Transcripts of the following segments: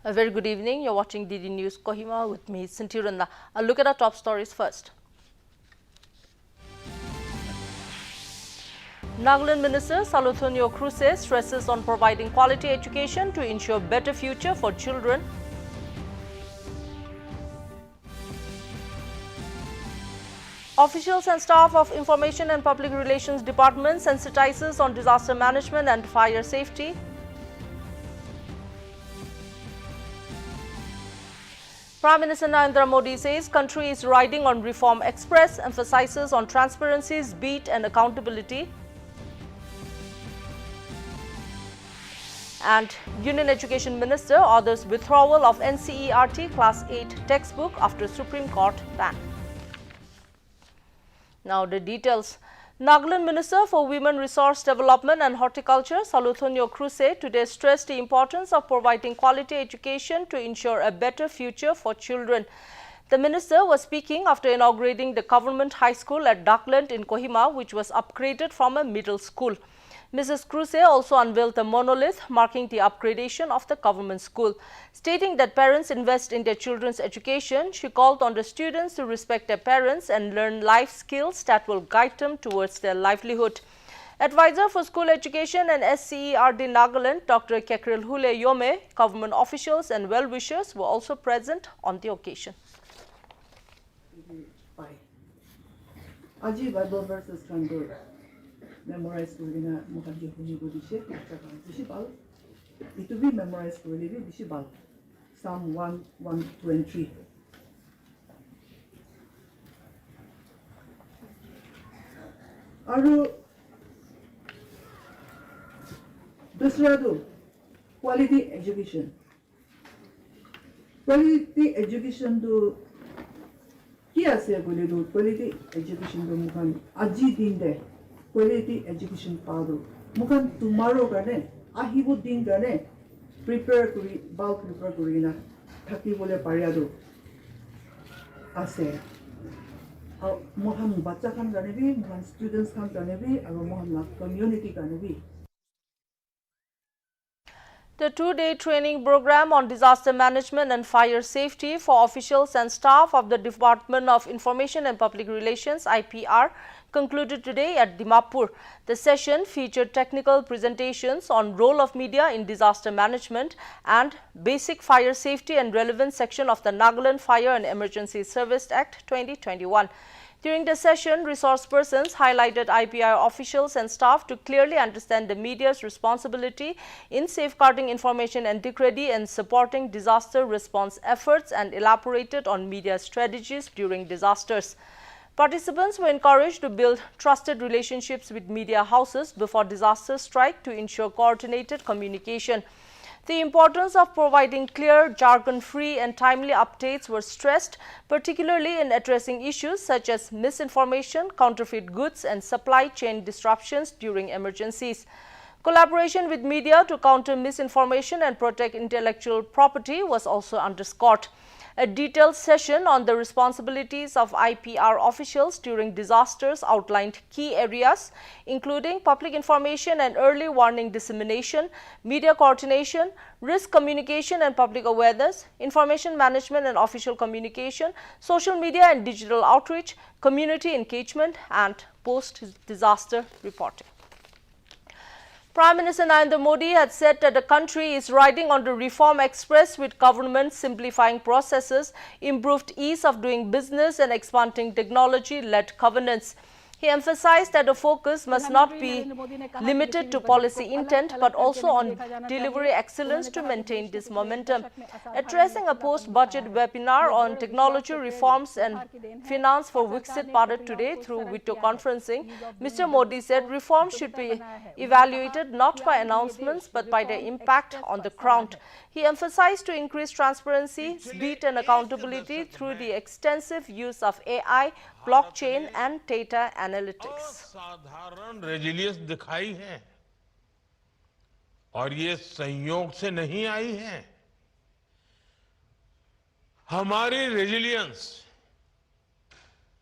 A very good evening. You're watching DD News Kohima with me, Sintiranda. A look at our top stories first. Nagaland Minister Saluthonio Kruse stresses on providing quality education to ensure better future for children. Officials and staff of Information and Public Relations Department sensitizes on disaster management and fire safety. Prime Minister Narendra Modi says country is riding on Reform Express, emphasizes on transparency, speed and accountability. And Union Education Minister orders withdrawal of NCERT Class 8 textbook after Supreme Court ban. Now the details. Nagaland Minister for Women Resource Development and Horticulture, Saluthonio Kruse, today stressed the importance of providing quality education to ensure a better future for children. The minister was speaking after inaugurating the government high school at Nagaland in Kohima, which was upgraded from a middle school. Mrs. Kruse also unveiled the monolith marking the upgradation of the government school. Stating that parents invest in their children's education, she called on the students to respect their parents and learn life skills that will guide them towards their livelihood. Advisor for School Education and SCERT Nagaland, Dr. Kekril Hule Yome, government officials and well-wishers were also present on the occasion. Bible verses memorize करना मुखाजी हुनी को दिशे दिशे बाल इतो भी memorize कर ले भी दिशे बाल Psalm 1:1-3 आरो दूसरा तो quality education तो क्या से बोले तो quality education तो मुखान आजी दिन दे quality education pado mukan tomorrow kane ahibo din kane prepare kuri na thaki bole pariado ase moham bacha khan kane bi moham students khan kane bi aro moham community kane bi. The two-day training program on disaster management and fire safety for officials and staff of the Department of Information and Public Relations (IPR) concluded today at Dimapur. The session featured technical presentations on role of media in disaster management and basic fire safety and relevant section of the Nagaland Fire and Emergency Service Act 2021. During the session, resource persons highlighted IPR officials and staff to clearly understand the media's responsibility in safeguarding information integrity and supporting disaster response efforts and elaborated on media strategies during disasters. Participants were encouraged to build trusted relationships with media houses before disasters strike to ensure coordinated communication. The importance of providing clear, jargon-free and timely updates were stressed, particularly in addressing issues such as misinformation, counterfeit goods and supply chain disruptions during emergencies. Collaboration with media to counter misinformation and protect intellectual property was also underscored. A detailed session on the responsibilities of IPR officials during disasters outlined key areas, including public information and early warning dissemination, media coordination, risk communication and public awareness, information management and official communication, social media and digital outreach, community engagement, and post-disaster reporting. Prime Minister Narendra Modi had said that the country is riding on the Reform Express with government simplifying processes, improved ease of doing business and expanding technology-led governance. He emphasized that the focus must not be limited to policy intent but also on delivery excellence to maintain this momentum. Addressing a post-budget webinar on technology reforms and finance for Viksit Bharat today through video conferencing, Mr. Modi said reforms should be evaluated not by announcements but by their impact on the ground. He emphasized to increase transparency, speed and accountability through the extensive use of AI, blockchain and data analytics. असाधारण resilience दिखाई है और ये संयोग से नहीं आई है. हमारी रेजिलियंस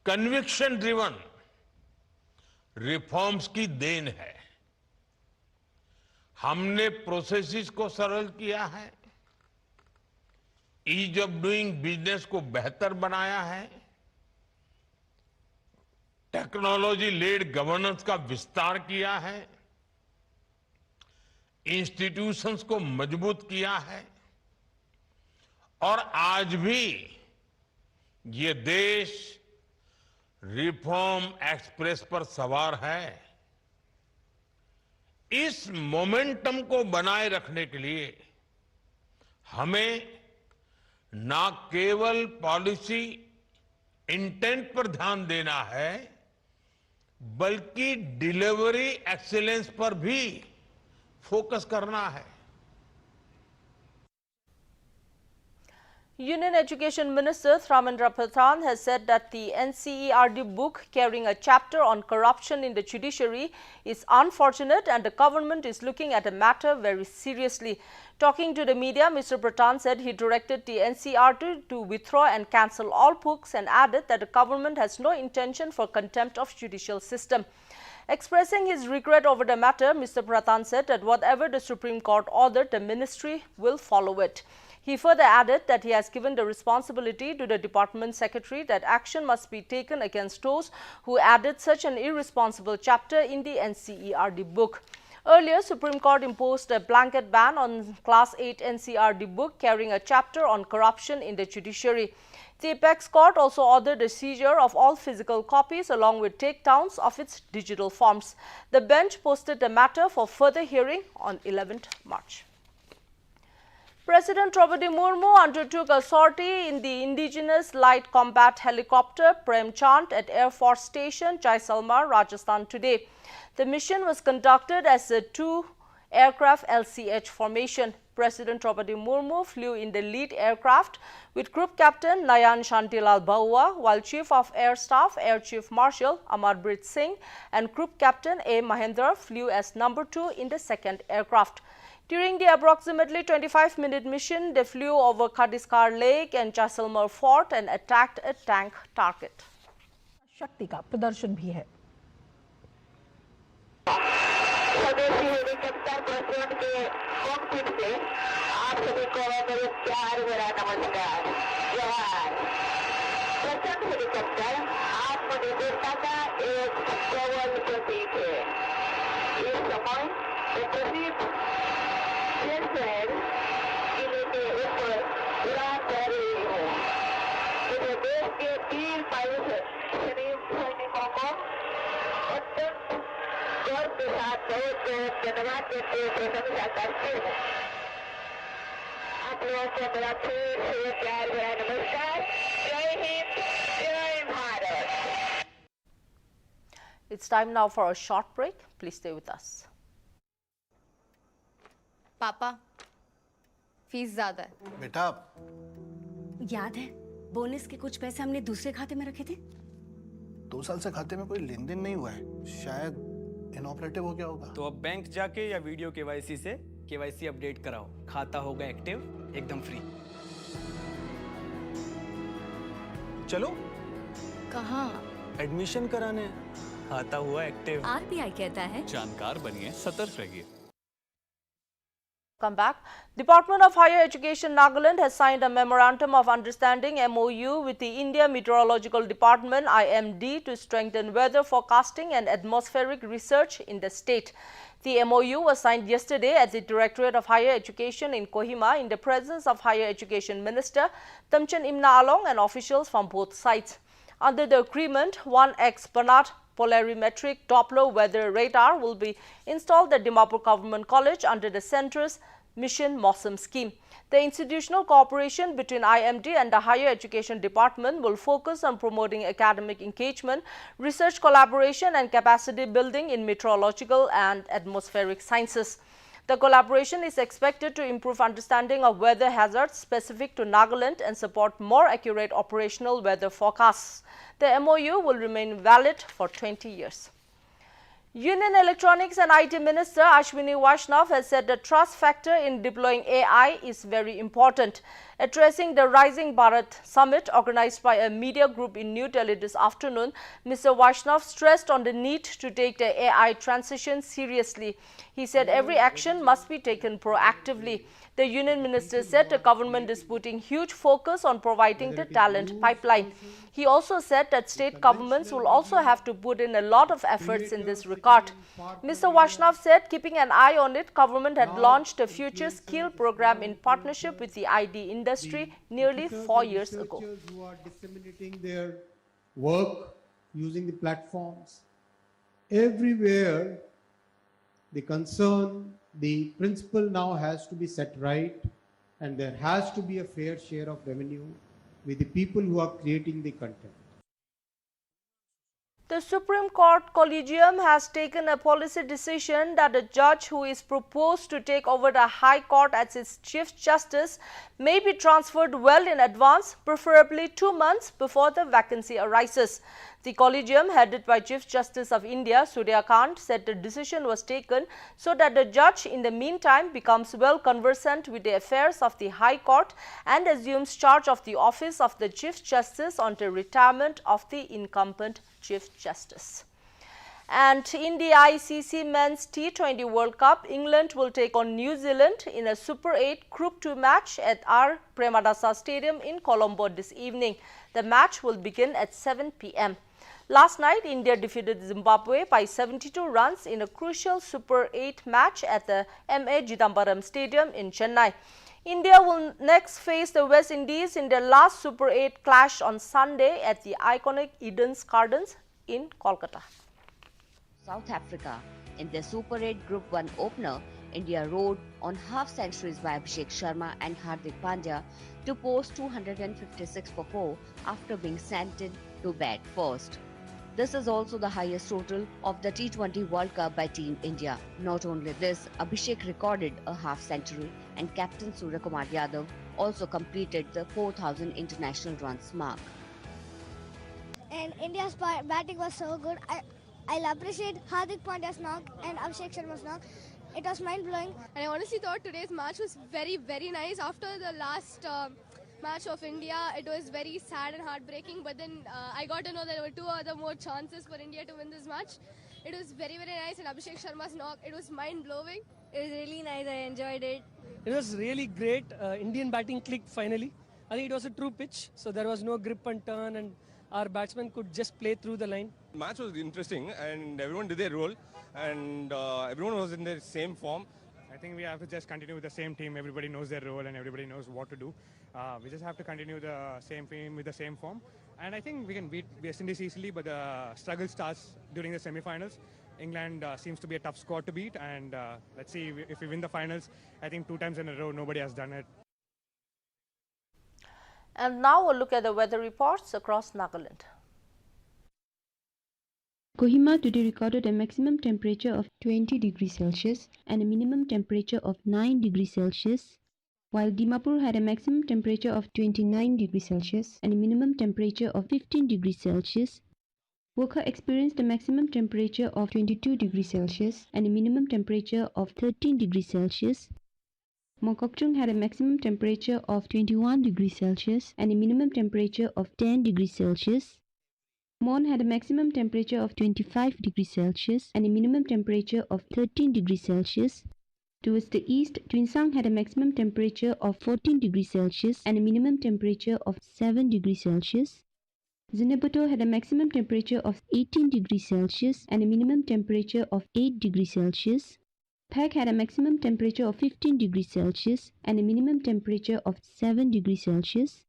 कन्विक्शन ड्रिवन रिफॉर्म्स की देन है. हमने प्रोसेसेस को सरल किया है, ईज ऑफ डूइंग बिजनेस को बेहतर बनाया है, टेक्नोलॉजी लेड गवर्नेंस का विस्तार किया है, इंस्टीट्यूशंस को मजबूत किया है और आज भी ये देश रिफॉर्म एक्सप्रेस पर सवार है। इस मोमेंटम को बनाए रखने के लिए हमें ना केवल पॉलिसी इंटेंट पर ध्यान देना है, बल्कि डिलीवरी एक्सीलेंस पर भी फोकस करना है। Union Education Minister Dharmendra Pradhan has said that the NCERT book carrying a chapter on corruption in the judiciary is unfortunate and the government is looking at the matter very seriously. Talking to the media, Mr. Pradhan said he directed the NCERT to withdraw and cancel all books and added that the government has no intention for contempt of judicial system. Expressing his regret over the matter, Mr. Pradhan said that whatever the Supreme Court ordered, the ministry will follow it. He further added that he has given the responsibility to the department secretary that action must be taken against those who added such an irresponsible chapter in the NCERT book. Earlier, Supreme Court imposed a blanket ban on Class 8 NCERT book carrying a chapter on corruption in the judiciary. The Apex Court also ordered the seizure of all physical copies along with takedowns of its digital forms. The bench posted the matter for further hearing on 11th March. President Draupadi Murmu undertook a sortie in the indigenous light combat helicopter Prem Chand at Air Force Station, Jaisalmer, Rajasthan today. The mission was conducted as a two-aircraft LCH formation. President Draupadi Murmu flew in the lead aircraft with Group Captain Nayan Shantilal Bahua, while Chief of Air Staff Air Chief Marshal Amarpreet Singh and Group Captain A. Mahendra flew as number 2 in the second aircraft. During the approximately 25-minute mission, they flew over Khadiskar Lake and Jaisalmer Fort and attacked a tank target. शक्ति का प्रदर्शन भी है। स्वदेशी helicopter president के cockpit से आप सभी को मेरे प्यार भरा नमस्कार। जोहार। प्रेसिडेंट हेलीकॉप्टर आत्मनिर्भरता का एक प्रबल प्रतीक है। इस समय मैं प्रसिद्ध शहर किले के ऊपर उड़ान कर रही हूँ। मुझे देश के 3 वायु सैनिकों को अत्यंत गर्व के साथ बहुत धन्यवाद देते हुए प्रशंसा करती हूँ। आप लोगों को मेरा फिर से प्यार भरा नमस्कार। जय हिंद, जय Bharat. It's time now for a short break. Please stay with us. पापा, फीस ज्यादा है। बेटा, याद है बोनस के कुछ पैसे हमने दूसरे खाते में रखे थे। 2 साल से खाते में कोई लेन देन नहीं हुआ है, शायद इनऑपरेटिव हो गया होगा। तो अब बैंक जाके या वीडियो केवाईसी से केवाईसी अपडेट कराओ, खाता होगा एक्टिव एकदम फ्री। चलो कहाँ? एडमिशन कराने, खाता हुआ एक्टिव। आरबीआई कहता है जानकार बनिए, सतर्क रहिए। Come back. Department of Higher Education Nagaland has signed a Memorandum of Understanding MOU with the India Meteorological Department IMD to strengthen weather forecasting and atmospheric research in the state. The MOU was signed yesterday at the Directorate of Higher Education in Kohima in the presence of Higher Education Minister Tamchen Imna Along and officials from both sides. Under the agreement, 1X Banat polarimetric Doppler weather radar will be installed at Dimapur Government College under the Centre's Mission Mosam scheme. The institutional cooperation between IMD and the Higher Education Department will focus on promoting academic engagement, research collaboration and capacity building in meteorological and atmospheric sciences. The collaboration is expected to improve understanding of weather hazards specific to Nagaland and support more accurate operational weather forecasts. The MOU will remain valid for 20 years. Union Electronics and IT Minister Ashwini Vaishnav has said the trust factor in deploying AI is very important. Addressing the Rising Bharat Summit organized by a media group in New Delhi this afternoon, Mr. Vaishnav stressed on the need to take the AI transition seriously. He said every action must be taken proactively. The Union Minister said the government is putting huge focus on providing the talent pipeline. He also said that state governments will also have to put in a lot of efforts in this regard. Mr. Vaishnav said keeping an eye on it, government had launched a future skill program in partnership with the ID industry nearly 4 years ago. Who are disseminating their work using the platforms. Everywhere the concern, the principle now has to be set right, and there has to be a fair share of revenue with the people who are creating the content. The Supreme Court Collegium has taken a policy decision that a judge who is proposed to take over the High Court as its Chief Justice may be transferred well in advance, preferably 2 months before the vacancy arises. The Collegium, headed by Chief Justice of India Surya Kant, said the decision was taken so that the judge in the meantime becomes well conversant with the affairs of the High Court and assumes charge of the office of the Chief Justice on the retirement of the incumbent Chief Justice. And in the ICC Men's T20 World Cup, England will take on New Zealand in a Super 8 Group 2 match at R. Premadasa Stadium in Colombo this evening. The match will begin at 7 p.m. Last night, India defeated Zimbabwe by 72 runs in a crucial Super 8 match at the M.A. Chidambaram Stadium in Chennai. India will next face the West Indies in their last Super 8 clash on Sunday at the iconic Eden's Gardens in Kolkata. South Africa. In their Super 8 Group 1 opener, India rode on half-centuries by Abhishek Sharma and Hardik Pandya to post 256 for 4 after being sent in to bat first. This is also the highest total of the T20 World Cup by Team India. Not only this, Abhishek recorded a half-century and captain Surya Kumar Yadav also completed the 4,000 international runs mark. And India's batting was so good. I'll appreciate Hardik Pandya's knock and Abhishek Sharma's knock. It was mind-blowing. And I honestly thought today's match was very, very nice. After the last match of India, it was very sad and heartbreaking. But then I got to know that there were 2 other more chances for India to win this match. It was very, very nice. And Abhishek Sharma's knock, it was mind-blowing. It was really nice. I enjoyed it. It was really great. Indian batting clicked finally. I think it was a true pitch. So there was no grip and turn, and our batsmen could just play through the line. The match was interesting and everyone did their role, and everyone was in their same form. I think we have to just continue with the same team. Everybody knows their role and everybody knows what to do. We just have to continue the same team with the same form. And I think we can beat West Indies easily, but the struggle starts during the semi-finals. England seems to be a tough squad to beat, and let's see if we win the finals. I think 2 times in a row, nobody has done it. And now a look at the weather reports across Nagaland. Kohima today recorded a maximum temperature of 20 degrees Celsius and a minimum temperature of 9 degrees Celsius, while Dimapur had a maximum temperature of 29 degrees Celsius and a minimum temperature of 15 degrees Celsius. Wokha experienced a maximum temperature of 22 degrees Celsius and a minimum temperature of 13 degrees Celsius. Mokokchung had a maximum temperature of 21 degrees Celsius and a minimum temperature of 10 degrees Celsius. Mon had a maximum temperature of 25 degrees Celsius and a minimum temperature of 13 degrees Celsius. Towards the east, Twinsang had a maximum temperature of 14 degrees Celsius and a minimum temperature of 7 degrees Celsius. Zinabuto had a maximum temperature of 18 degrees Celsius and a minimum temperature of 8 degrees Celsius. Peg had a maximum temperature of 15 degrees Celsius and a minimum temperature of 7 degrees Celsius.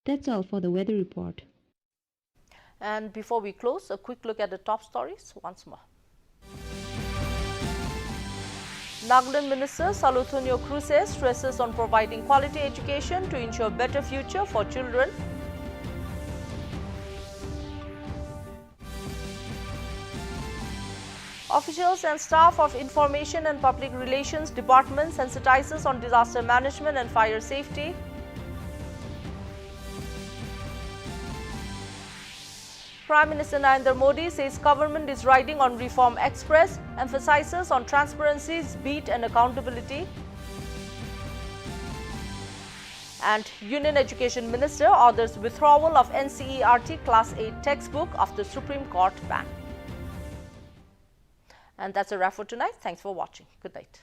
That's all for the weather report. And before we close, a quick look at the top stories once more. Nagaland Minister Salutunio Cruces stresses on providing quality education to ensure better future for children. Officials and staff of Information and Public Relations Department sensitizes on disaster management and fire safety. Prime Minister Narendra Modi says government is riding on Reform Express, emphasizes on transparency, speed and accountability. And Union Education Minister orders withdrawal of NCERT Class 8 textbook after Supreme Court ban. And that's a wrap for tonight. Thanks for watching. Good night.